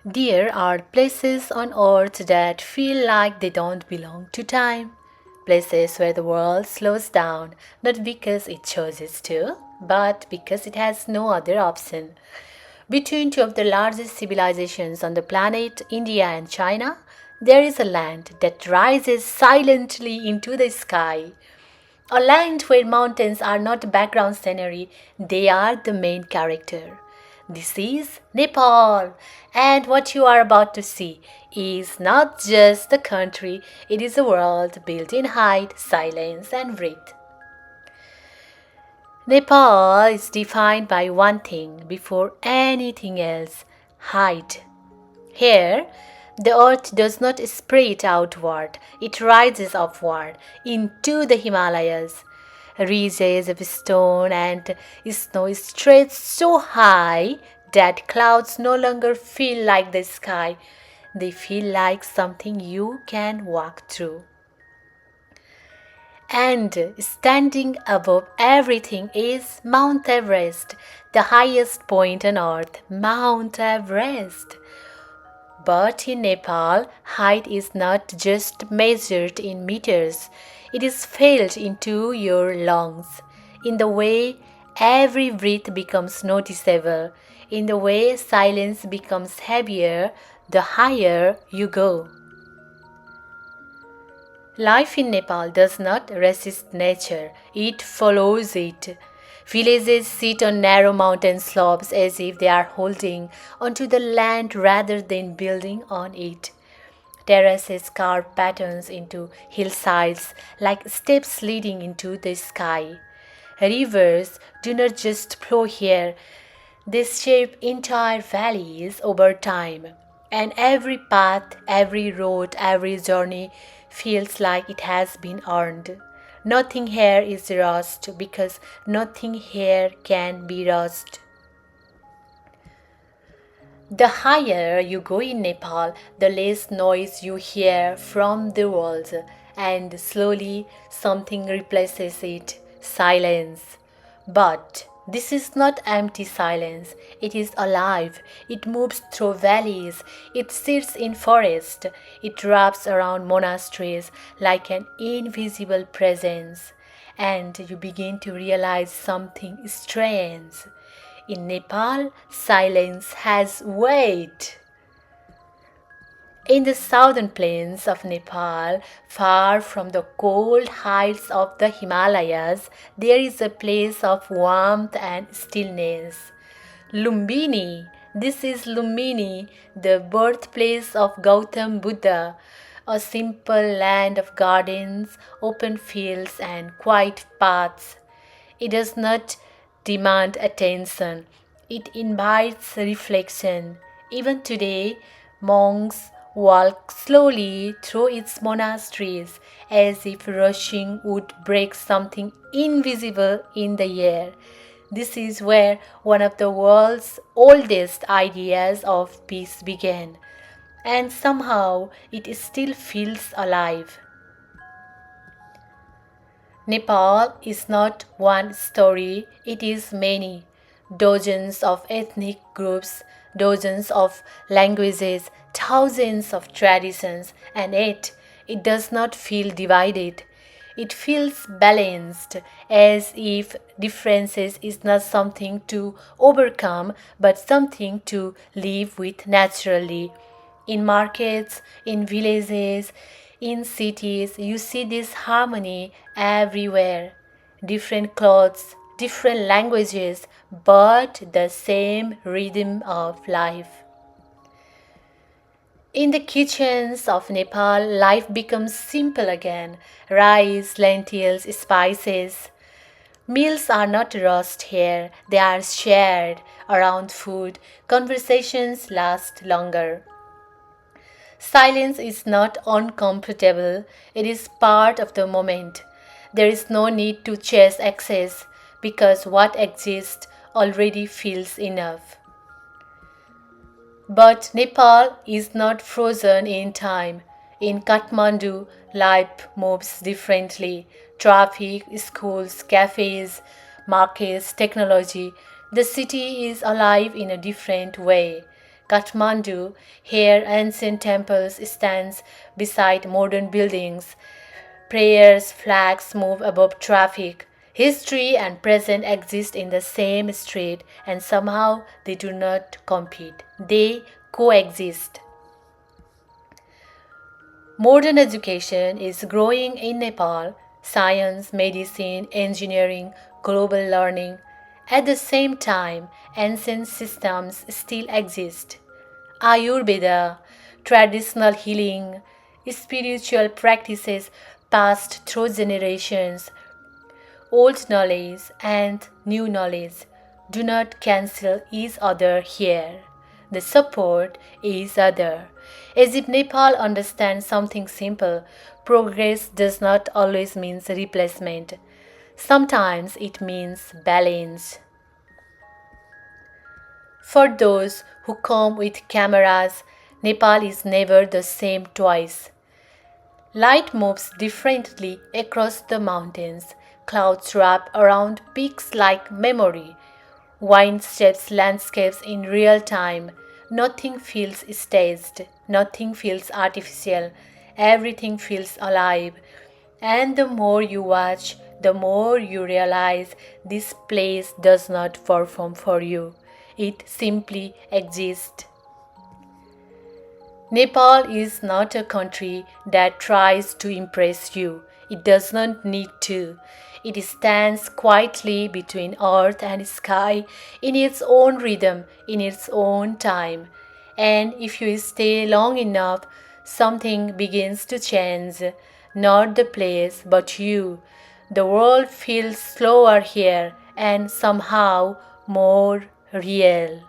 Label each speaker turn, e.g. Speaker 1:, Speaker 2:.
Speaker 1: There are places on earth that feel like they don't belong to time. Places where the world slows down, not because it chooses to, but because it has no other option. Between two of the largest civilizations on the planet, India and China, there is a land that rises silently into the sky. A land where mountains are not background scenery, they are the main character. This is Nepal, and what you are about to see is not just a country, it is a world built in height, silence, and breath. Nepal is defined by one thing before anything else: height. Here, the earth does not spread outward, it rises upward into the Himalayas. Ridges of stone and snow stretch so high that clouds no longer feel like the sky, they feel like something you can walk through. And standing above everything is Mount Everest, the highest point on earth, Mount Everest. But in Nepal, height is not just measured in meters, it is felt into your lungs, in the way every breath becomes noticeable, in the way silence becomes heavier the higher you go. Life in Nepal does not resist nature, it follows it. Villages sit on narrow mountain slopes as if they are holding onto the land rather than building on it. Terraces carve patterns into hillsides like steps leading into the sky. Rivers do not just flow here, they shape entire valleys over time. And every path, every road, every journey feels like it has been earned. Nothing here is rushed because nothing here can be rushed. The higher you go in Nepal, the less noise you hear from the world, and slowly something replaces it: silence. But this is not empty silence, it is alive. It moves through valleys, it sits in forests, it wraps around monasteries like an invisible presence, and you begin to realize something strange. In Nepal, silence has weight. In the southern plains of Nepal, far from the cold heights of the Himalayas, there is a place of warmth and stillness. Lumbini. This is Lumbini, the birthplace of Gautam Buddha, a simple land of gardens, open fields, and quiet paths. It does not demand attention, it invites reflection. Even today, monks walk slowly through its monasteries as if rushing would break something invisible in the air. This is where one of the world's oldest ideas of peace began, and somehow it still feels alive. Nepal is not one story, it is many. Dozens of ethnic groups, dozens of languages, thousands of traditions, and yet it does not feel divided. It feels balanced, as if differences is not something to overcome but something to live with naturally. In markets, in villages, in cities, you see this harmony everywhere. Different clothes, different languages, but the same rhythm of life. In the kitchens of Nepal, life becomes simple again: rice, lentils, spices. Meals are not rushed here, they are shared. Around food, conversations last longer. Silence is not uncomfortable, it is part of the moment. There is no need to chase excess because what exists already feels enough. But Nepal is not frozen in time. In Kathmandu, life moves differently. Traffic, schools, cafes, markets, technology. The city is alive in a different way. Kathmandu, here ancient temples stands beside modern buildings. Prayers, flags move above traffic. History and present exist in the same street and somehow they do not compete. They coexist. Modern education is growing in Nepal. Science, medicine, engineering, global learning. At the same time, ancient systems still exist. Ayurveda, traditional healing, spiritual practices passed through generations, old knowledge and new knowledge do not cancel each other here. They support each other. As if Nepal understands something simple, progress does not always mean replacement. Sometimes it means balance. For those who come with cameras, Nepal is never the same twice. Light moves differently across the mountains. Clouds wrap around peaks like memory. Wind shapes landscapes in real time. Nothing feels staged. Nothing feels artificial. Everything feels alive. And the more you watch, the more you realize this place does not perform for you. It simply exists. Nepal is not a country that tries to impress you. It does not need to. It stands quietly between earth and sky in its own rhythm, in its own time. And if you stay long enough, something begins to change. Not the place, but you. The world feels slower here and somehow more real.